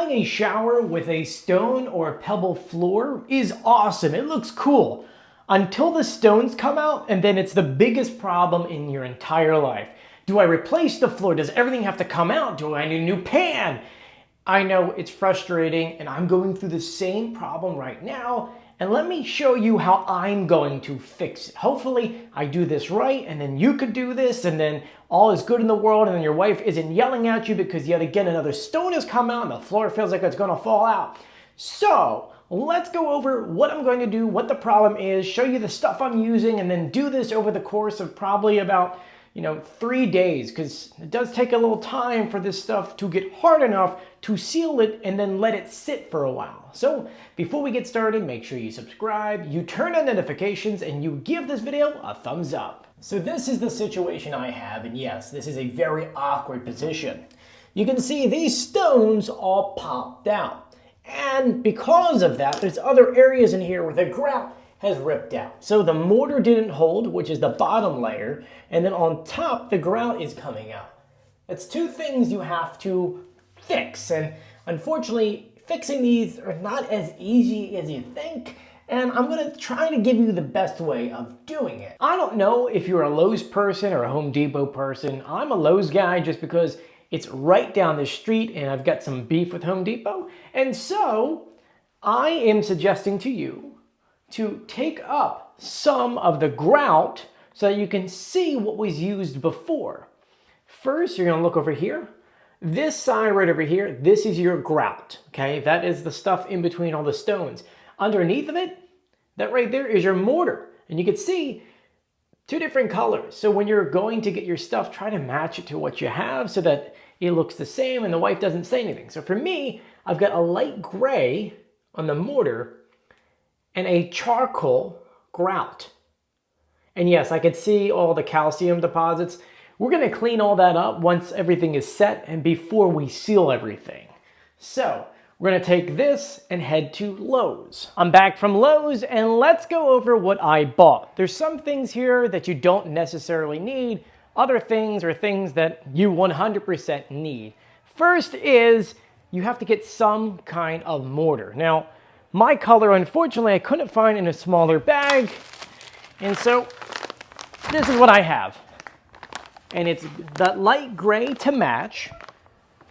having a shower with a stone or pebble floor is awesome. It looks cool until the stones come out, and then it's the biggest problem in your entire life. Do I replace the floor? Does everything have to come out? Do I need a new pan? I know it's frustrating, and I'm going through the same problem right now. And let me show you how I'm going to fix it. Hopefully I do this right, and then you could do this, and then all is good in the world, and then your wife isn't yelling at you because yet again another stone has come out and the floor feels like it's gonna fall out. So let's go over what I'm going to do, what the problem is, show you the stuff I'm using, and then do this over the course of probably about 3 days, because it does take a little time for this stuff to get hard enough to seal it and then let it sit for a while. So before we get started, make sure you subscribe, you turn on notifications, and you give this video a thumbs up. So this is the situation I have, and yes, this is a very awkward position. You can see these stones all popped out. And because of that, there's other areas in here where the grout has ripped out. So the mortar didn't hold, which is the bottom layer, and then on top the grout is coming out. It's two things you have to fix, and unfortunately fixing these are not as easy as you think, and I'm gonna try to give you the best way of doing it. I don't know if you're a Lowe's person or a Home Depot person. I'm a Lowe's guy just because it's right down the street and I've got some beef with Home Depot, and so I am suggesting to you to take up some of the grout so that you can see what was used before. First, you're gonna look over here. This side right over here, this is your grout, okay? That is the stuff in between all the stones. Underneath of it, that right there is your mortar. And you can see two different colors. So when you're going to get your stuff, try to match it to what you have so that it looks the same and the wife doesn't say anything. So for me, I've got a light gray on the mortar and a charcoal grout. And yes, I could see all the calcium deposits. We're gonna clean all that up once everything is set and before we seal everything. So we're gonna take this and head to Lowe's. I'm back from Lowe's, and let's go over what I bought. There's some things here that you don't necessarily need. Other things are things that you 100% need. First is you have to get some kind of mortar. Now, my color, unfortunately, I couldn't find in a smaller bag. And so this is what I have. And it's that light gray to match.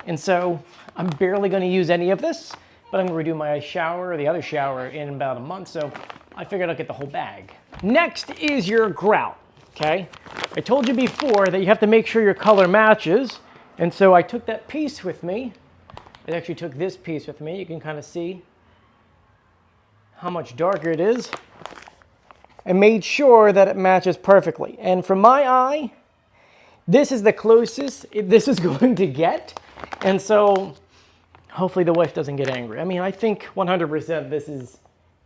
And so I'm barely gonna use any of this, but I'm gonna redo my shower, the other shower, in about a month. So I figured I'll get the whole bag. Next is your grout, okay? I told you before that you have to make sure your color matches. And so I took that piece with me. I actually took this piece with me. You can kind of see how much darker it is, and made sure that it matches perfectly. And from my eye, this is the closest this is going to get. And so hopefully the wife doesn't get angry. I mean, I think 100%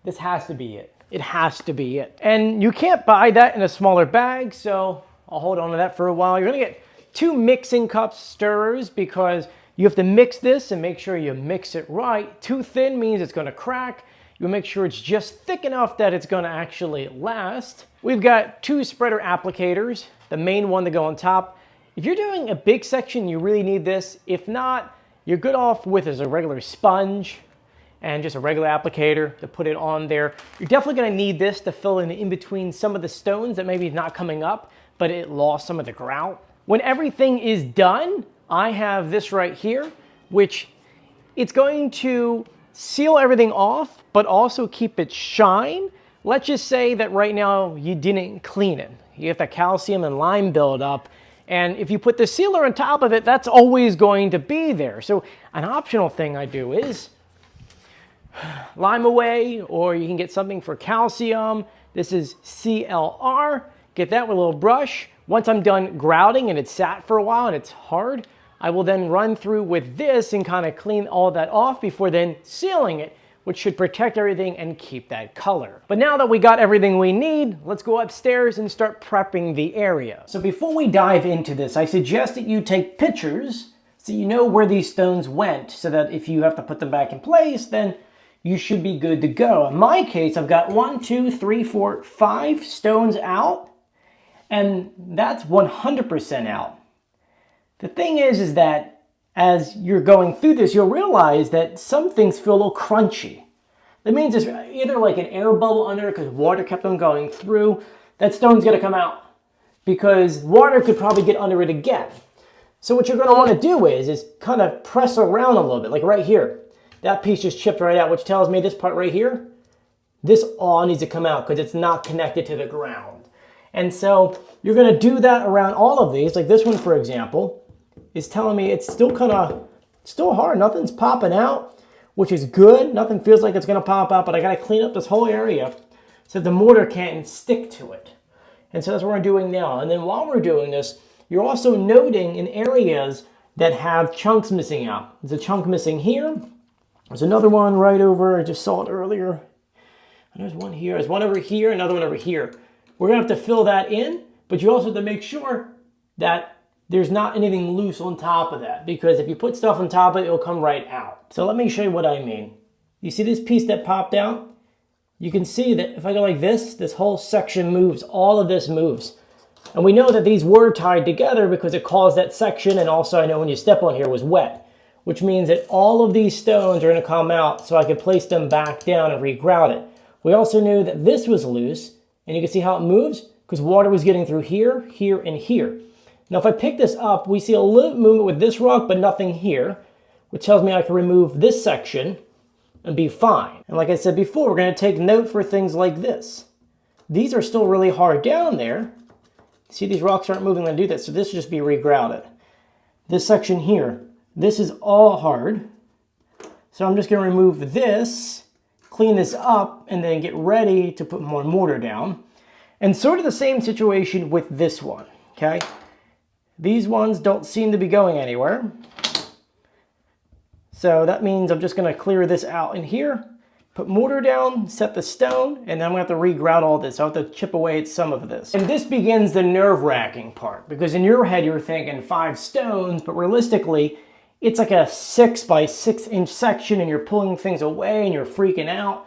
this has to be it. It has to be it. And you can't buy that in a smaller bag, so I'll hold on to that for a while. You're gonna get 2 mixing cups stirrers because you have to mix this and make sure you mix it right. Too thin means it's gonna crack. You'll make sure it's just thick enough that it's gonna actually last. We've got 2 spreader applicators, the main one to go on top. If you're doing a big section, you really need this. If not, you're good off with a regular sponge and just a regular applicator to put it on there. You're definitely gonna need this to fill in between some of the stones that maybe not coming up, but it lost some of the grout. When everything is done, I have this right here, which it's going to seal everything off, but also keep it shine. Let's just say that right now you didn't clean it. You have the calcium and lime build up, and if you put the sealer on top of it, that's always going to be there. So an optional thing I do is lime away, or you can get something for calcium. This is CLR. Get that with a little brush. Once I'm done grouting and it's sat for a while and it's hard, I will then run through with this and kind of clean all that off before then sealing it, which should protect everything and keep that color. But now that we got everything we need, let's go upstairs and start prepping the area. So before we dive into this, I suggest that you take pictures so you know where these stones went, so that if you have to put them back in place, then you should be good to go. In my case, I've got 1, 2, 3, 4, 5 stones out, and that's 100% out. The thing is that as you're going through this, you'll realize that some things feel a little crunchy. That means there's either like an air bubble under it because water kept on going through. That stone's going to come out because water could probably get under it again. So what you're going to want to do is kind of press around a little bit, like right here. That piece just chipped right out, which tells me this part right here, this all needs to come out because it's not connected to the ground. And so you're going to do that around all of these. Like this one, for example, is telling me it's still hard. Nothing's popping out, which is good. Nothing feels like it's going to pop out, but I got to clean up this whole area so the mortar can't stick to it. And so that's what we're doing now. And then while we're doing this, you're also noting in areas that have chunks missing out. There's a chunk missing here. There's another one right over, I just saw it earlier. And there's one here, there's one over here, another one over here. We're gonna have to fill that in, but you also have to make sure that there's not anything loose on top of that, because if you put stuff on top of it, it'll come right out. So let me show you what I mean. You see this piece that popped out? You can see that if I go like this whole section moves, all of this moves. And we know that these were tied together because it caused that section, and also I know when you step on here was wet, which means that all of these stones are going to come out so I can place them back down and re-grout it. We also knew that this was loose, and you can see how it moves because water was getting through here, here, and here. Now if I pick this up, we see a little movement with this rock, but nothing here, which tells me I can remove this section and be fine. And like I said before, we're going to take note for things like this. These are still really hard down there. See, these rocks aren't moving when I do that, so this should just be re-grouted. This section here, this is all hard. So I'm just going to remove this, clean this up, and then get ready to put more mortar down. And sort of the same situation with this one, okay? These ones don't seem to be going anywhere. So that means I'm just going to clear this out in here, put mortar down, set the stone, and then I'm going to have to re-grout all this. I'll have to chip away at some of this. And this begins the nerve-wracking part, because in your head you're thinking 5 stones, but realistically, it's like a 6 by 6 inch section and you're pulling things away and you're freaking out.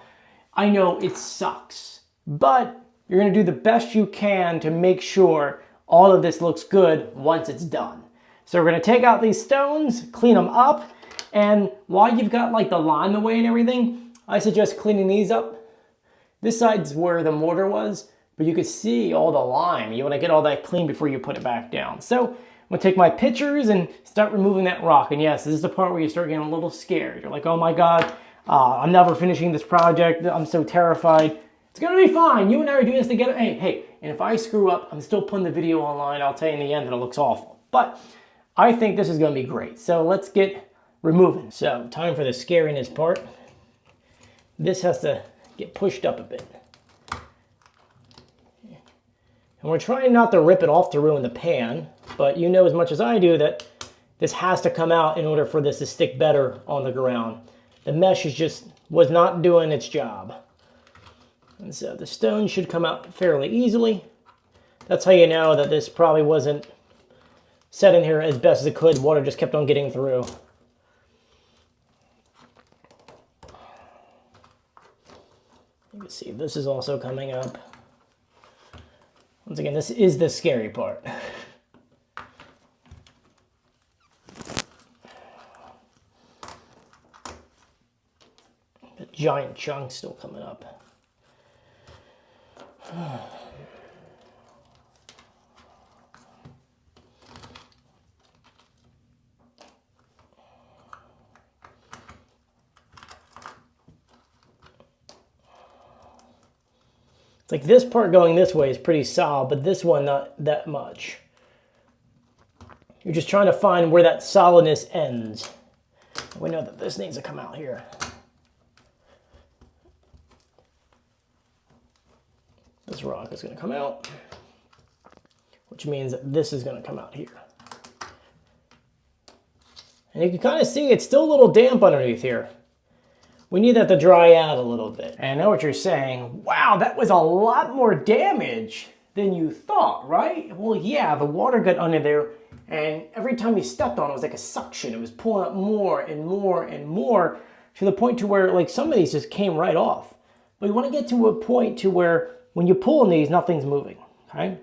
I know it sucks, but you're going to do the best you can to make sure all of this looks good once it's done. So we're going to take out these stones, clean them up, and while you've got like the lime away and everything, I suggest cleaning these up. This side's where the mortar was, but you can see all the lime. You want to get all that clean before you put it back down. So I'm going to take my pictures and start removing that rock. And yes, this is the part where you start getting a little scared. You're like, oh my God, I'm never finishing this project. I'm so terrified. It's going to be fine. You and I are doing this together. Hey, and if I screw up, I'm still putting the video online. I'll tell you in the end that it looks awful. But I think this is going to be great. So let's get removing. So time for the scariness part. This has to get pushed up a bit. And we're trying not to rip it off to ruin the pan, but you know as much as I do that this has to come out in order for this to stick better on the ground. The mesh was not doing its job. And so the stone should come out fairly easily. That's how you know that this probably wasn't set in here as best as it could. Water just kept on getting through. You can see this is also coming up. Once again, this is the scary part. The giant chunk still coming up. It's like this part going this way is pretty solid, but this one not that much. You're just trying to find where that solidness ends. We know that this needs to come out here. This rock is going to come out, which means that this is going to come out here. And you can kind of see it's still a little damp underneath here. We need that to dry out a little bit. And I know what you're saying. Wow, that was a lot more damage than you thought, right? Well, yeah, the water got under there, and every time you stepped on it, it was like a suction. It was pulling up more and more and more to the point to where like some of these just came right off. But you want to get to a point to where when you pull on these, nothing's moving, okay?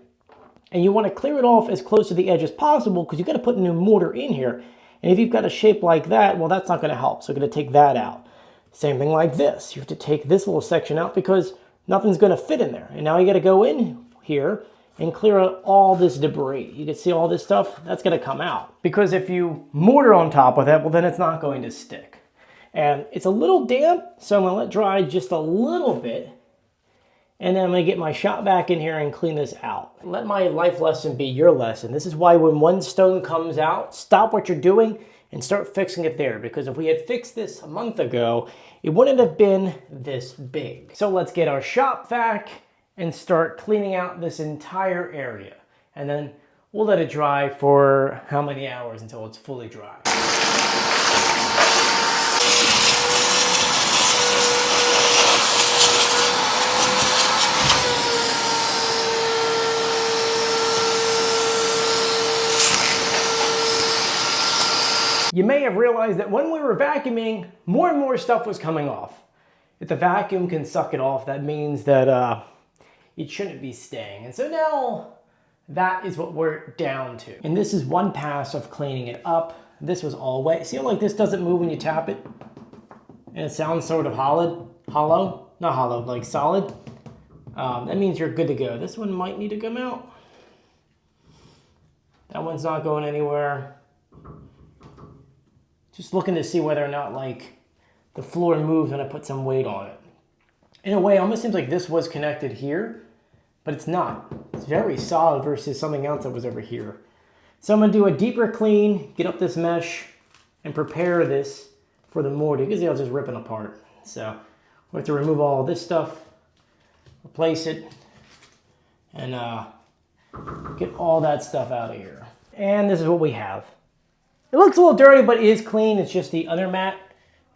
And you want to clear it off as close to the edge as possible because you got to put new mortar in here. And if you've got a shape like that, well, that's not going to help. So we're going to take that out. Same thing like this. You have to take this little section out because nothing's going to fit in there. And now you got to go in here and clear out all this debris. You can see all this stuff, that's going to come out. Because if you mortar on top of it, well, then it's not going to stick. And it's a little damp, so I'm going to let dry just a little bit. And then I'm going to get my shop vac in here and clean this out. Let my life lesson be your lesson. This is why when one stone comes out, stop what you're doing and start fixing it there. Because if we had fixed this a month ago, it wouldn't have been this big. So let's get our shop vac and start cleaning out this entire area. And then we'll let it dry for how many hours until it's fully dry. You may have realized that when we were vacuuming, more and more stuff was coming off. If the vacuum can suck it off, that means that it shouldn't be staying. And so now that is what we're down to. And this is one pass of cleaning it up. This was all wet. See how like this doesn't move when you tap it? And it sounds sort of hollow, not hollow, like solid. That means you're good to go. This one might need to come out. That one's not going anywhere. Just looking to see whether or not like the floor moves when I put some weight on it. In a way, it almost seems like this was connected here, but it's not. It's very solid versus something else that was over here. So I'm gonna do a deeper clean, get up this mesh, and prepare this for the mortar, because I'll just rip it apart. So we have to remove all this stuff, replace it, and get all that stuff out of here. And this is what we have. It looks a little dirty, but it is clean. It's just the other mat,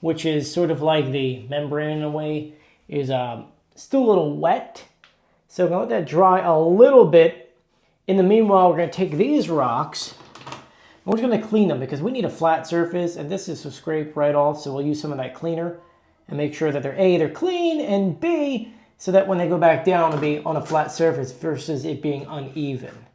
which is sort of like the membrane in a way, is still a little wet. So I'm gonna let that dry a little bit. In the meanwhile, we're gonna take these rocks, and we're just gonna clean them because we need a flat surface, and this is to scrape right off, so we'll use some of that cleaner and make sure that they're clean, and B, so that when they go back down, it'll be on a flat surface versus it being uneven.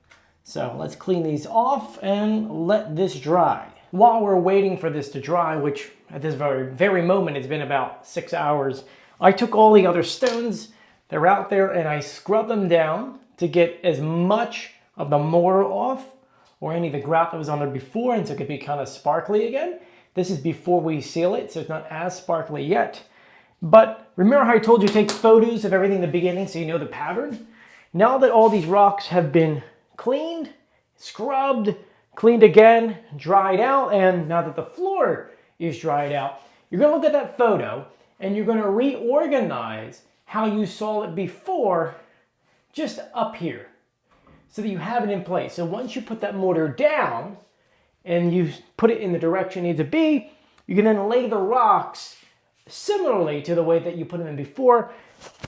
So let's clean these off and let this dry. While we're waiting for this to dry, which at this very moment, it's been about 6 hours, I took all the other stones that were out there and I scrubbed them down to get as much of the mortar off or any of the grout that was on there before, and so it could be kind of sparkly again. This is before we seal it, so it's not as sparkly yet. But remember how I told you to take photos of everything in the beginning so you know the pattern? Now that all these rocks have been cleaned, scrubbed, cleaned again, dried out, and now that the floor is dried out, you're gonna look at that photo and you're gonna reorganize how you saw it before just up here so that you have it in place. So once you put that mortar down and you put it in the direction it needs to be, you can then lay the rocks similarly to the way that you put them in before.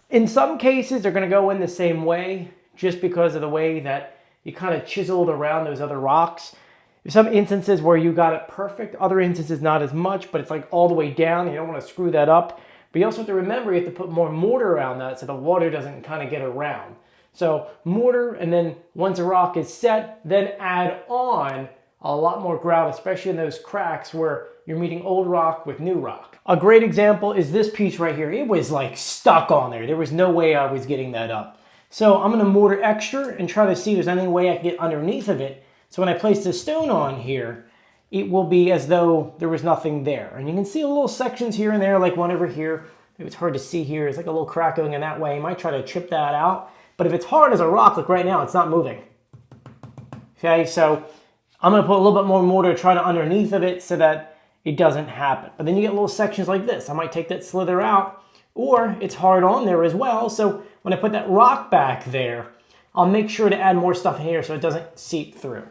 In some cases, they're gonna go in the same way just because of the way that you kind of chiseled around those other rocks. There's some instances where you got it perfect, other instances not as much, but it's like all the way down. You don't want to screw that up. But you also have to remember you have to put more mortar around that so the water doesn't kind of get around. So mortar, and then once a rock is set, then add on a lot more grout, especially in those cracks where you're meeting old rock with new rock. A great example is this piece right here. It was like stuck on there. There was no way I was getting that up. So I'm going to mortar extra and try to see if there's any way I can get underneath of it. So when I place the stone on here, it will be as though there was nothing there. And you can see little sections here and there, like one over here. It's hard to see here. It's like a little crack going in that way. You might try to chip that out. But if it's hard as a rock, like right now, it's not moving. Okay, so I'm going to put a little bit more mortar to try to underneath of it so that it doesn't happen. But then you get little sections like this. I might take that slither out, or it's hard on there as well. So when I put that rock back there, I'll make sure to add more stuff in here so it doesn't seep through.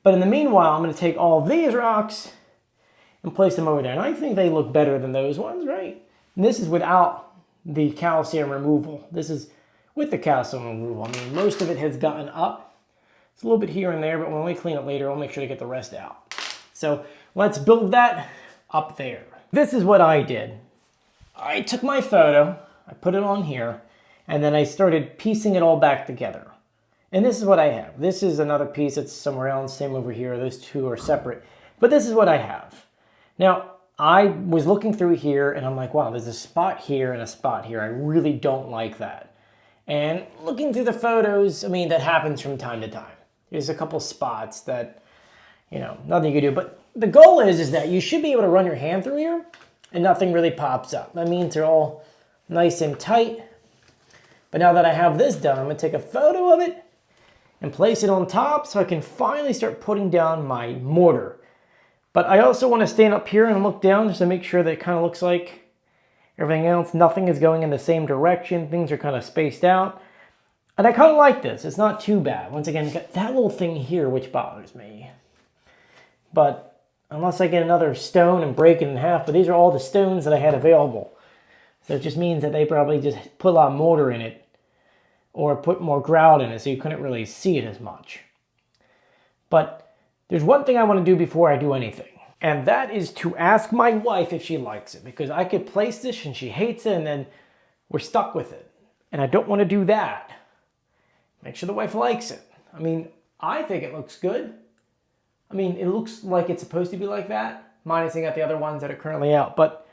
But in the meanwhile, I'm going to take all these rocks and place them over there. And I think they look better than those ones, right? And this is without the calcium removal. This is with the calcium removal. I mean, most of it has gotten up. It's a little bit here and there, but when we clean it later, I'll make sure to get the rest out. So let's build that up there. This is what I did. I took my photo, I put it on here, and then I started piecing it all back together. And this is what I have. This is another piece that's somewhere else, same over here. Those two are separate. But this is what I have. Now, I was looking through here and I'm like, wow, there's a spot here and a spot here. I really don't like that. And looking through the photos, I mean, that happens from time to time. There's a couple spots that, you know, nothing you can do. But the goal is that you should be able to run your hand through here and nothing really pops up. That means they're all nice and tight. But now that I have this done, I'm gonna take a photo of it and place it on top so I can finally start putting down my mortar. But I also want to stand up here and look down just to make sure that it kind of looks like everything else. Nothing is going in the same direction. Things are kind of spaced out. And I kind of like this. It's not too bad. Once again, you've got that little thing here which bothers me. But unless I get another stone and break it in half, but these are all the stones that I had available. So it just means that they probably just put a lot of mortar in it or put more grout in it so you couldn't really see it as much. But there's one thing I want to do before I do anything, and that is to ask my wife if she likes it, because I could place this and she hates it and then we're stuck with it. And I don't want to do that. Make sure the wife likes it. I mean, I think it looks good. I mean, it looks like it's supposed to be like that, minusing out the other ones that are currently out, but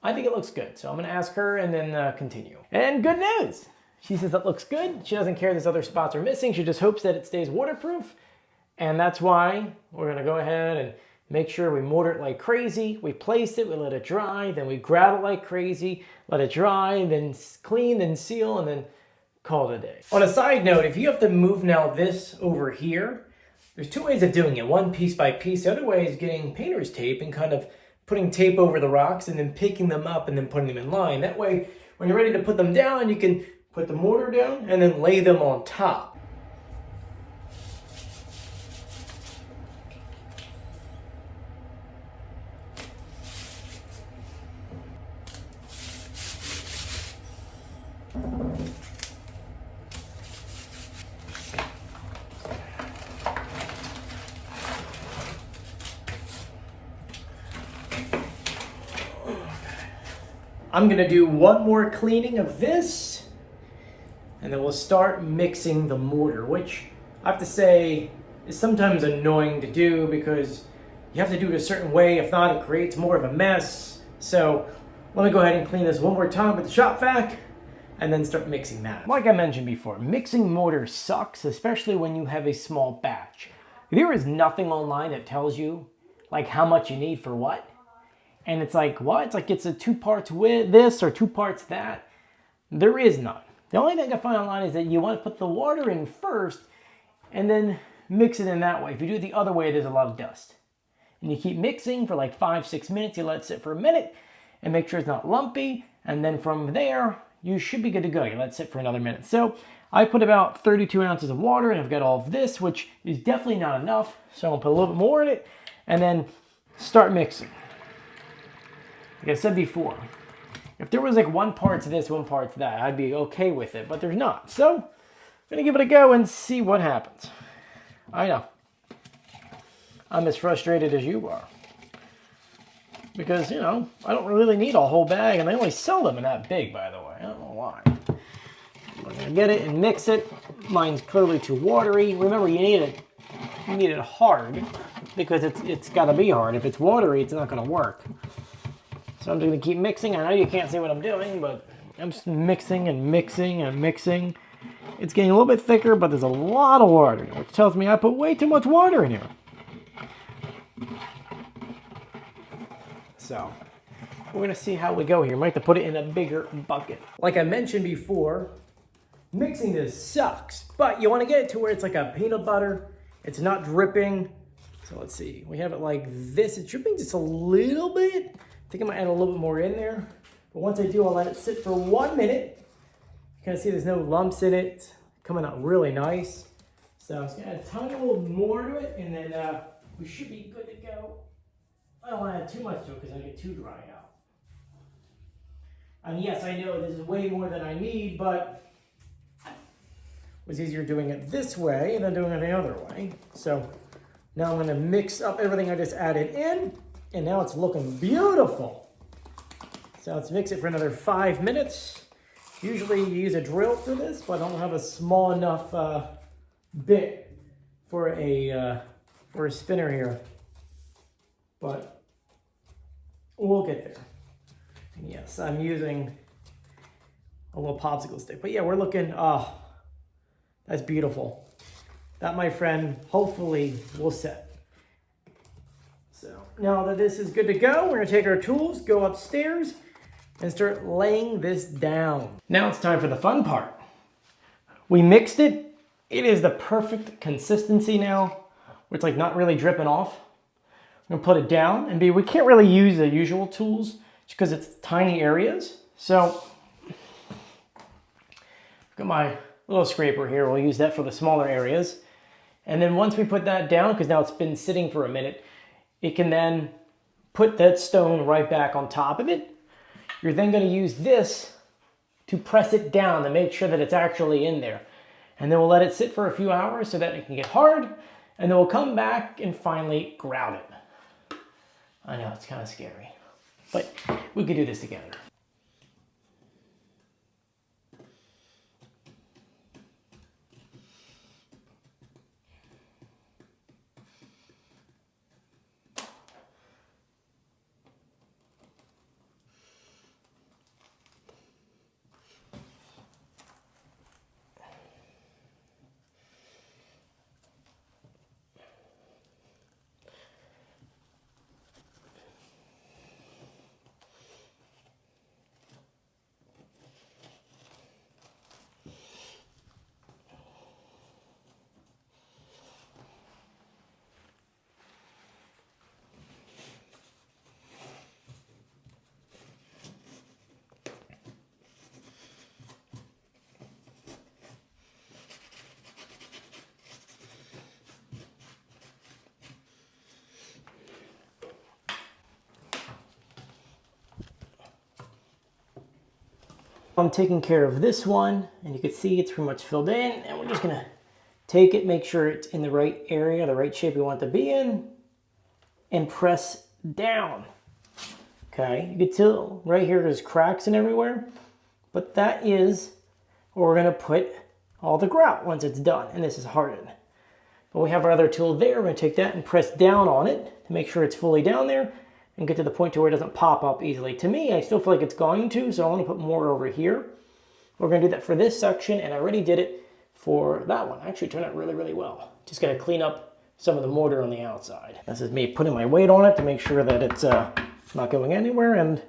I think it looks good. So I'm going to ask her and then continue. And good news! She says it looks good. She doesn't care these other spots are missing. She just hopes that it stays waterproof. And that's why we're going to go ahead and make sure we mortar it like crazy. We place it, we let it dry, then we grout it like crazy, let it dry, then clean, then seal, and then call it a day. On a side note, if you have to move now this over here, there's two ways of doing it. One, piece by piece. The other way is getting painter's tape and kind of putting tape over the rocks and then picking them up and then putting them in line. That way, when you're ready to put them down, you can put the mortar down and then lay them on top. I'm gonna do one more cleaning of this, and then we'll start mixing the mortar, which I have to say is sometimes annoying to do because you have to do it a certain way. If not, it creates more of a mess. So let me go ahead and clean this one more time with the shop vac and then start mixing that. Like I mentioned before, mixing mortar sucks, especially when you have a small batch. There is nothing online that tells you like how much you need for what. And it's like, what? It's like it's a 2 parts with this or 2 parts that. There is none. The only thing I find online is that you want to put the water in first and then mix it in that way. If you do it the other way, there's a lot of dust. And you keep mixing for like 5-6 minutes. You let it sit for a minute and make sure it's not lumpy. And then from there, you should be good to go. You let it sit for another minute. So I put about 32 ounces of water and I've got all of this, which is definitely not enough. So I'm gonna put a little bit more in it and then start mixing. Like I said before, if there was like 1 part to this, 1 part to that, I'd be okay with it, but there's not. So I'm gonna give it a go and see what happens. I know. I'm as frustrated as you are. Because, you know, I don't really need a whole bag, and they only sell them in that big, by the way. I don't know why. I'm gonna get it and mix it. Mine's clearly too watery. Remember, you need it hard, because it's gotta be hard. If it's watery, it's not gonna work. So I'm just gonna keep mixing. I know you can't see what I'm doing, but I'm just mixing and mixing and mixing. It's getting a little bit thicker, but there's a lot of water, which tells me I put way too much water in here. So we're gonna see how we go here. Might have to put it in a bigger bucket. Like I mentioned before, mixing this sucks, but you wanna get it to where it's like a peanut butter. It's not dripping. So let's see, we have it like this. It's dripping just a little bit. I think I might add a little bit more in there. But once I do, I'll let it sit for 1 minute. You can see there's no lumps in it. It's coming out really nice. So I'm just gonna add a tiny little more to it, and then we should be good to go. I don't want to add too much to it because I get too dry out. And yes, I know this is way more than I need, but it was easier doing it this way than doing it the other way. So now I'm gonna mix up everything I just added in, and now it's looking beautiful. So let's mix it for another 5 minutes. Usually you use a drill for this, but I don't have a small enough bit for a spinner here. but we'll get there. And yes, I'm using a little popsicle stick, but yeah, we're looking, oh, that's beautiful. That, my friend, hopefully will set. So now that this is good to go, we're gonna take our tools, go upstairs, and start laying this down. Now it's time for the fun part. We mixed it. It is the perfect consistency now, where it's like not really dripping off. I'm gonna put it down, and we can't really use the usual tools just because it's tiny areas. So I've got my little scraper here. We'll use that for the smaller areas. And then once we put that down, because now it's been sitting for a minute, it can then put that stone right back on top of it. You're then going to use this to press it down to make sure that it's actually in there. And then we'll let it sit for a few hours so that it can get hard. And then we'll come back and finally grout it. I know, it's kind of scary, but we could do this together. I'm taking care of this one, and you can see it's pretty much filled in, and we're just gonna take it, make sure it's in the right area, the right shape we want it to be in, and press down. Okay, you can tell right here there's cracks and everywhere, but that is where we're gonna put all the grout once it's done, and this is hardened. But we have our other tool there. We're gonna take that and press down on it to make sure it's fully down there, and get to the point to where it doesn't pop up easily. To me, I still feel like it's going to, so I want to put more over here. We're going to do that for this section, and I already did it for that one. Actually, it turned out really, really well. Just going to clean up some of the mortar on the outside. This is me putting my weight on it to make sure that it's not going anywhere, and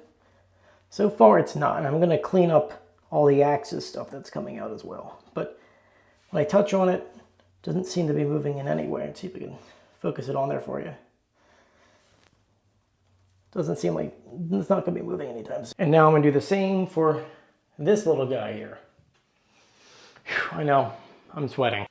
so far it's not. And I'm going to clean up all the axis stuff that's coming out as well. But when I touch on it, it doesn't seem to be moving in anywhere. Let's see if we can focus it on there for you. Doesn't seem like it's not going to be moving anytime soon. And now I'm going to do the same for this little guy here. Whew, I know, I'm sweating.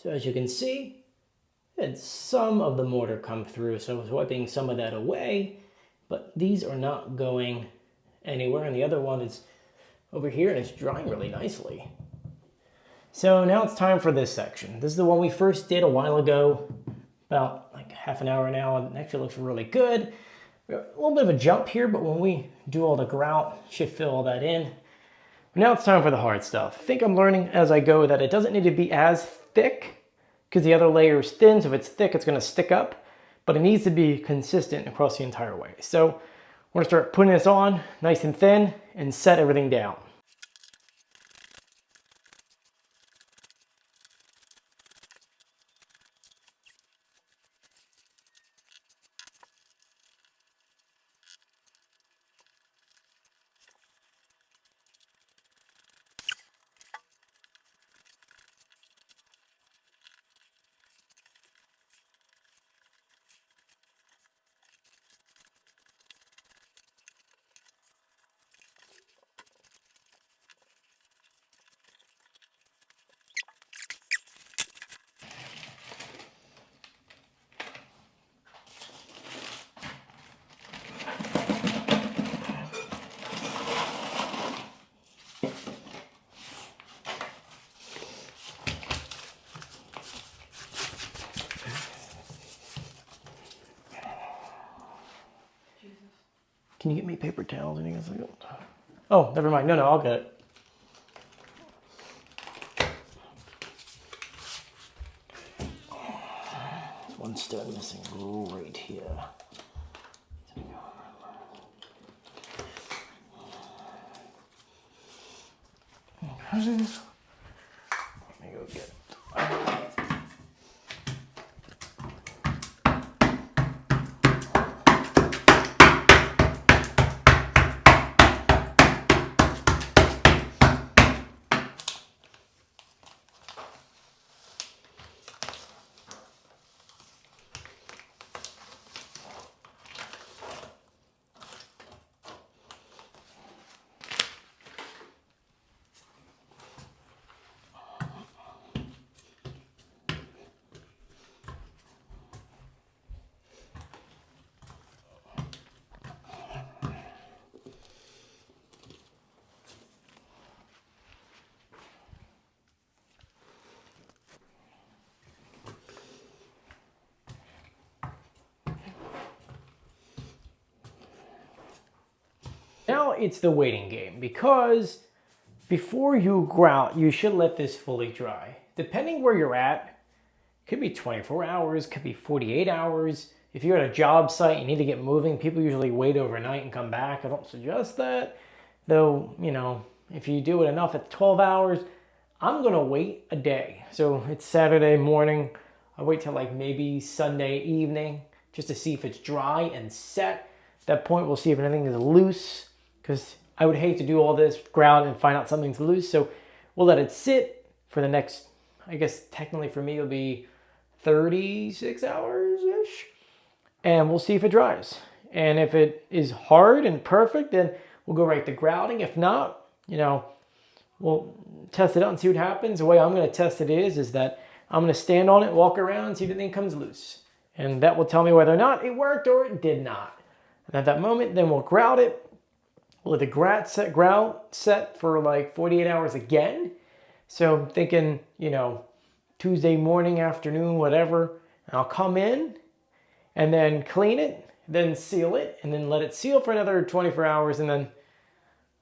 So as you can see, I had some of the mortar come through, so I was wiping some of that away, but these are not going anywhere, and the other one is over here, and it's drying really nicely. So now it's time for this section. This is the one we first did a while ago, about like half an hour now, and it actually looks really good. A little bit of a jump here, but when we do all the grout, it should fill all that in. But now it's time for the hard stuff. I think I'm learning as I go that it doesn't need to be as thick, because the other layer is thin, so if it's thick, it's going to stick up. but it needs to be consistent across the entire way. So we're gonna start putting this on nice and thin and set everything down. Can you get me paper towels? Oh, never mind. No, I'll get it. There's one stone missing right here. Let me go get it. Now it's the waiting game, because before you grout, you should let this fully dry. Depending where you're at, it could be 24 hours, could be 48 hours. If you're at a job site, you need to get moving. People usually wait overnight and come back. I don't suggest that. Though, you know, if you do it enough at 12 hours, I'm gonna wait a day. So it's Saturday morning. I wait till like maybe Sunday evening just to see if it's dry and set. At that point, we'll see if anything is loose, because I would hate to do all this grout and find out something's loose. So we'll let it sit for the next, I guess technically for me it'll be 36 hours-ish. And we'll see if it dries. And if it is hard and perfect, then we'll go right to grouting. If not, you know, we'll test it out and see what happens. The way I'm gonna test it is that I'm gonna stand on it, walk around, and see if anything comes loose. And that will tell me whether or not it worked or it did not. And at that moment, then we'll grout it. We'll let the grout set for like 48 hours again. So I'm thinking, you know, Tuesday morning, afternoon, whatever. And I'll come in and then clean it, then seal it, and then let it seal for another 24 hours, and then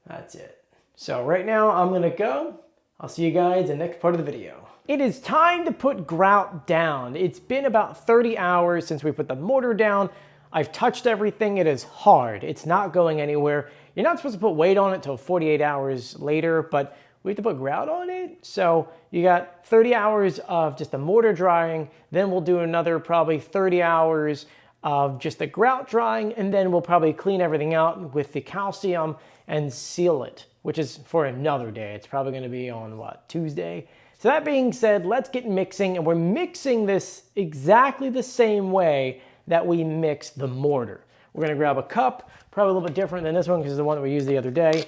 that's it. So right now I'm gonna go. I'll see you guys in the next part of the video. It is time to put grout down. It's been about 30 hours since we put the mortar down. I've touched everything. It is hard. It's not going anywhere. You're not supposed to put weight on it till 48 hours later, but we have to put grout on it. So you got 30 hours of just the mortar drying. Then we'll do another probably 30 hours of just the grout drying. And then we'll probably clean everything out with the calcium and seal it, which is for another day. It's probably going to be on what, Tuesday? So that being said, let's get mixing. And we're mixing this exactly the same way that we mix the mortar. We're gonna grab a cup, probably a little bit different than this one because it's the one that we used the other day.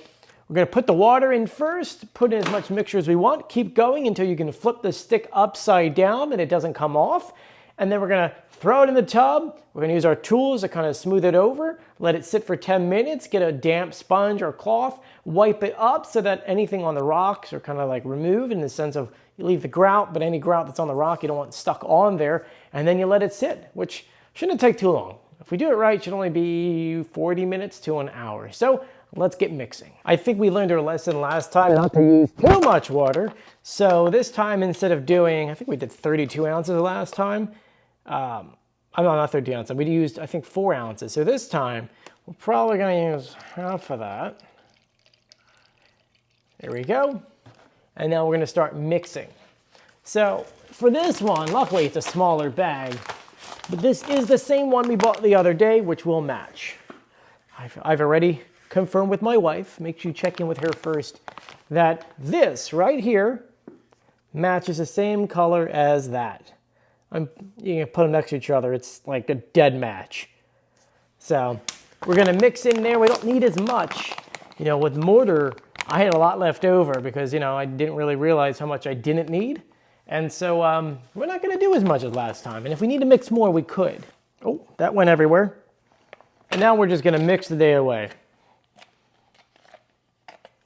We're gonna put the water in first, put in as much mixture as we want, keep going until you can flip the stick upside down and it doesn't come off. And then we're gonna throw it in the tub. We're gonna use our tools to kind of smooth it over, let it sit for 10 minutes, get a damp sponge or cloth, wipe it up so that anything on the rocks are kind of like removed, in the sense of you leave the grout, but any grout that's on the rock you don't want stuck on there. And then you let it sit, which shouldn't take too long. If we do it right, it should only be 40 minutes to an hour. So let's get mixing. I think we learned our lesson last time not to use too much water. So this time, instead of doing, I think we did 32 ounces last time. I'm not 13 ounces. We used, I think, 4 ounces. So this time, we're probably going to use half of that. There we go. And now we're going to start mixing. So for this one, luckily it's a smaller bag, but this is the same one we bought the other day, which will match. I've already confirmed with my wife, make sure you check in with her first, that this right here matches the same color as that. You can put them next to each other. It's like a dead match. So we're gonna mix in there. We don't need as much. You know, with mortar, I had a lot left over because, you know, I didn't really realize how much I didn't need. And so we're not gonna do as much as last time. And if we need to mix more, we could. Oh, that went everywhere. And now we're just gonna mix the day away.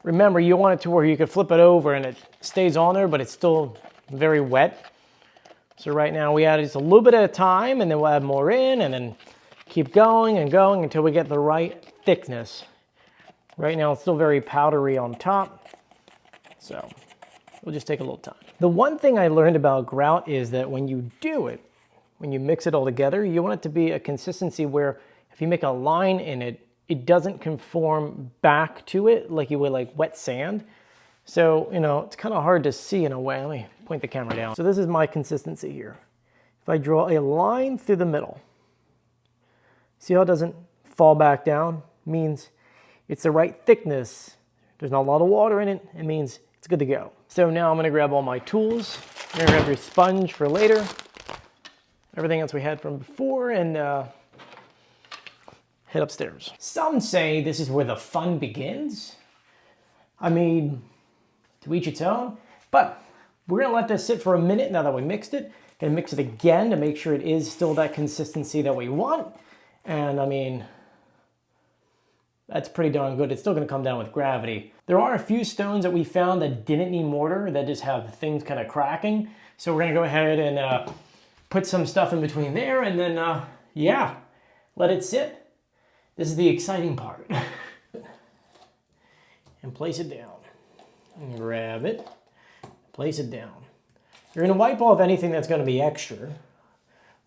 Remember, you want it to where you can flip it over and it stays on there, but it's still very wet. So right now we add just a little bit at a time, and then we'll add more in, and then keep going and going until we get the right thickness. Right now it's still very powdery on top, so we'll just take a little time. The one thing I learned about grout is that when you do it, when you mix it all together, you want it to be a consistency where if you make a line in it, it doesn't conform back to it like you would like wet sand. So, you know, it's kind of hard to see in a way. Let me point the camera down. So this is my consistency here. If I draw a line through the middle, see how it doesn't fall back down? Means it's the right thickness. There's not a lot of water in it. It means it's good to go. So now I'm gonna grab all my tools. I'm gonna grab your sponge for later. Everything else we had from before, and head upstairs. Some say this is where the fun begins. I mean, to each its own, but we're gonna let this sit for a minute now that we mixed it. Gonna mix it again to make sure it is still that consistency that we want. And I mean, that's pretty darn good. It's still gonna come down with gravity. There are a few stones that we found that didn't need mortar, that just have things kind of cracking. So we're gonna go ahead and put some stuff in between there, and then yeah, let it sit. This is the exciting part. And place it down. And grab it, place it down. You're gonna wipe off anything that's gonna be extra.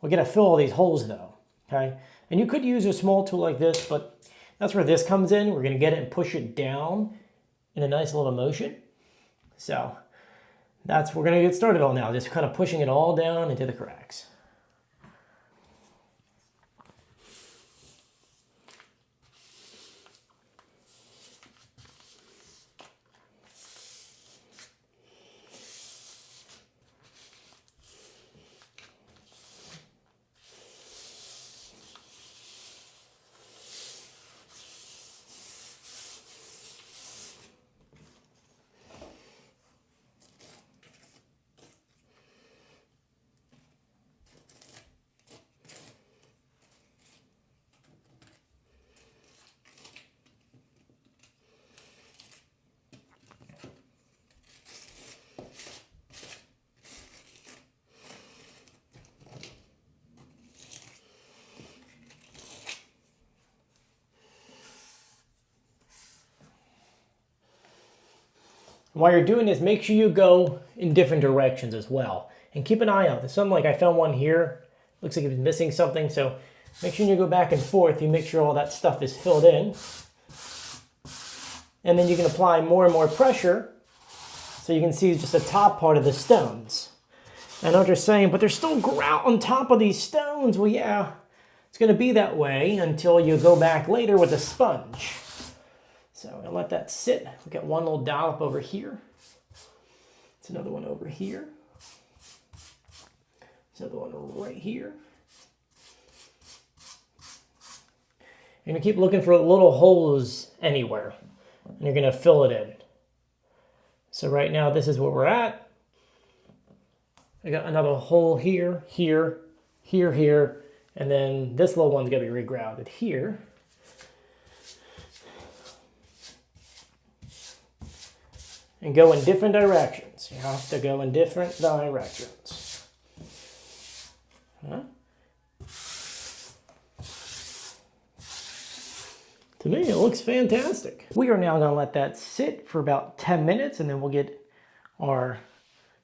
We're gonna fill all these holes though, okay? And you could use a small tool like this, but that's where this comes in. We're gonna get it and push it down in a nice little motion. So that's what we're gonna get started on now, just kind of pushing it all down into the cracks. While you're doing this, make sure you go in different directions as well. And keep an eye out. There's some, like I found one here. Looks like it was missing something. So make sure you go back and forth. You make sure all that stuff is filled in. And then you can apply more and more pressure so you can see just the top part of the stones. I know what you're saying, but there's still grout on top of these stones. Well, yeah, it's going to be that way until you go back later with a sponge. So I'm gonna let that sit. We got one little dollop over here. It's another one over here. There's another one right here. You're gonna keep looking for little holes anywhere, and you're gonna fill it in. So right now, this is where we're at. I got another hole here, here, here, here, and then this little one's gonna be regrouted here. And go in different directions. You have to go in different directions. Huh? To me, it looks fantastic. We are now going to let that sit for about 10 minutes, and then we'll get our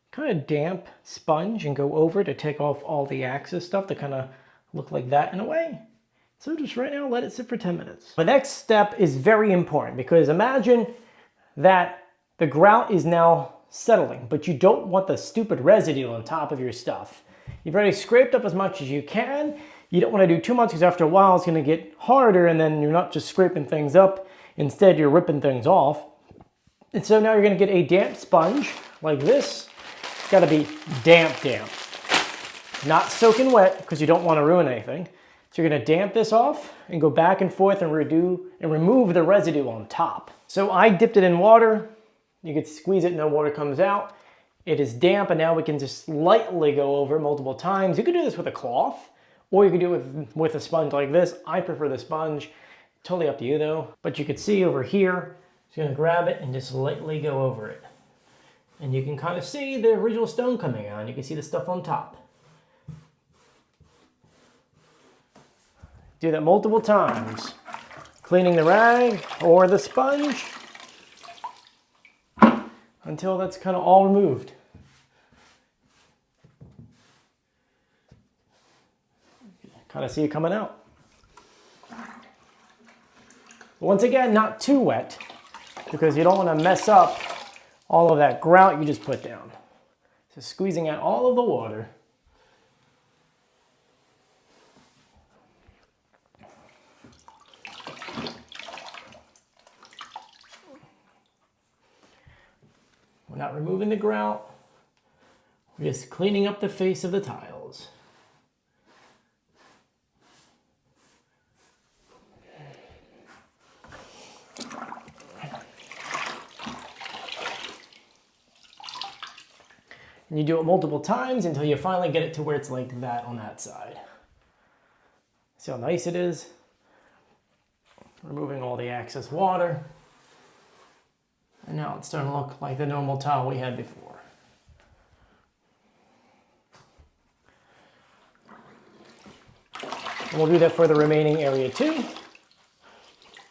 kind of damp sponge and go over to take off all the excess stuff to kind of look like that in a way. So just right now, let it sit for 10 minutes. The next step is very important because imagine that the grout is now settling, but you don't want the stupid residue on top of your stuff. You've already scraped up as much as you can. You don't want to do too much because after a while it's going to get harder and then you're not just scraping things up. Instead, you're ripping things off. And so now you're going to get a damp sponge like this. It's got to be damp. Not soaking wet because you don't want to ruin anything. So you're going to damp this off and go back and forth and remove the residue on top. So I dipped it in water. You can squeeze it, no water comes out. It is damp, and now we can just lightly go over it multiple times. You could do this with a cloth, or you could do it with a sponge like this. I prefer the sponge. Totally up to you though. But you could see over here, just gonna grab it and just lightly go over it. And you can kind of see the original stone coming out. You can see the stuff on top. Do that multiple times. Cleaning the rag or the sponge until that's kind of all removed. Kind of see it coming out. Once again, not too wet because you don't want to mess up all of that grout you just put down. So squeezing out all of the water. We're not removing the grout. We're just cleaning up the face of the tiles. And you do it multiple times until you finally get it to where it's like that on that side. See how nice it is? Removing all the excess water. And now it's starting to look like the normal tile we had before. And we'll do that for the remaining area too.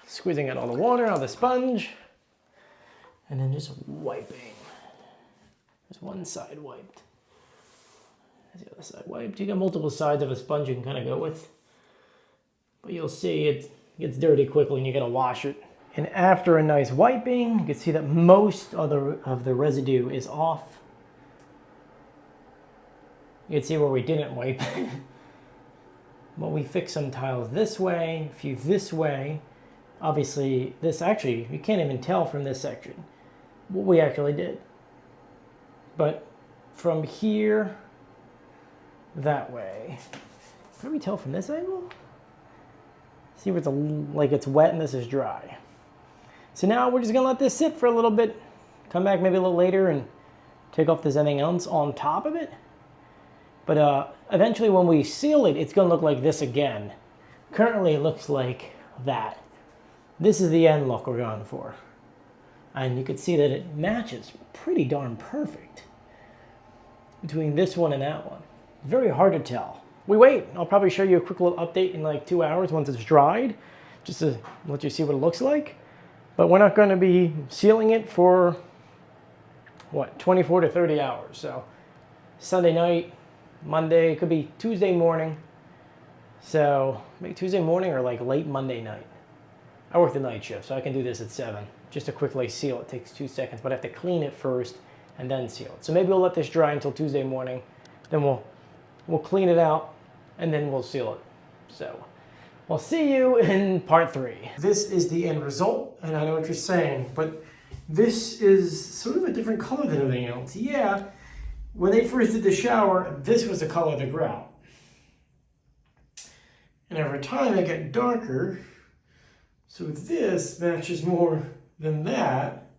Squeezing out all the water out of the sponge. And then just wiping. There's one side wiped. There's the other side wiped. You got multiple sides of a sponge you can kind of go with. But you'll see it gets dirty quickly and you gotta wash it. And after a nice wiping, you can see that most of the residue is off. You can see where we didn't wipe. But we fixed some tiles this way, a few this way. Obviously, this actually, you can't even tell from this section what we actually did. But from here, that way. Can we tell from this angle? See where it's like it's wet and this is dry. So now we're just gonna let this sit for a little bit, come back maybe a little later and take off this anything else on top of it. But eventually when we seal it, it's gonna look like this again. Currently it looks like that. This is the end look we're going for. And you can see that it matches pretty darn perfect between this one and that one. Very hard to tell. We wait, I'll probably show you a quick little update in like 2 hours once it's dried, just to let you see what it looks like. But we're not going to be sealing it for, what, 24 to 30 hours. So Sunday night, Monday, it could be Tuesday morning. So maybe Tuesday morning or like late Monday night. I work the night shift, so I can do this at 7. Just to quickly seal it takes 2 seconds, but I have to clean it first and then seal it. So maybe we'll let this dry until Tuesday morning. Then we'll clean it out and then we'll seal it. So I'll see you in part 3. This is the end result, and I know what you're saying, but this is sort of a different color than everything else. Yeah, when they first did the shower, this was the color of the grout. And over time it got darker, so this matches more than that,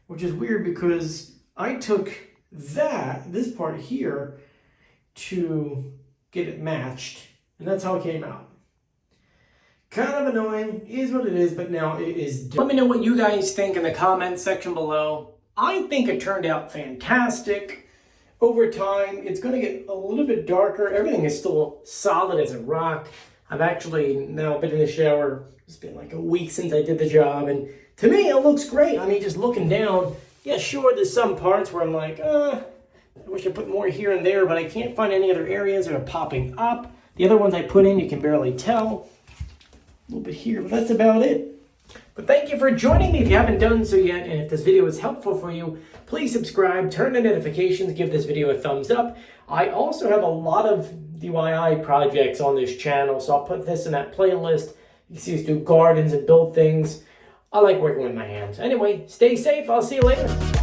which is weird because I took this part here to get it matched, and that's how it came out. Kind of annoying, is what it is, but now it is done. Let me know what you guys think in the comments section below. I think it turned out fantastic. Over time, it's going to get a little bit darker. Everything is still solid as a rock. I've actually now been in the shower. It's been like a week since I did the job, and to me, it looks great. I mean, just looking down, yeah, sure, there's some parts where I'm like, I wish I put more here and there, but I can't find any other areas that are popping up. The other ones I put in, you can barely tell. A little bit here, but that's about it. But thank you for joining me if you haven't done so yet, and if this video was helpful for you, please subscribe, turn on notifications, give this video a thumbs up. I also have a lot of DIY projects on this channel, so I'll put this in that playlist. You can see us do gardens and build things. I like working with my hands. Anyway, stay safe. I'll see you later.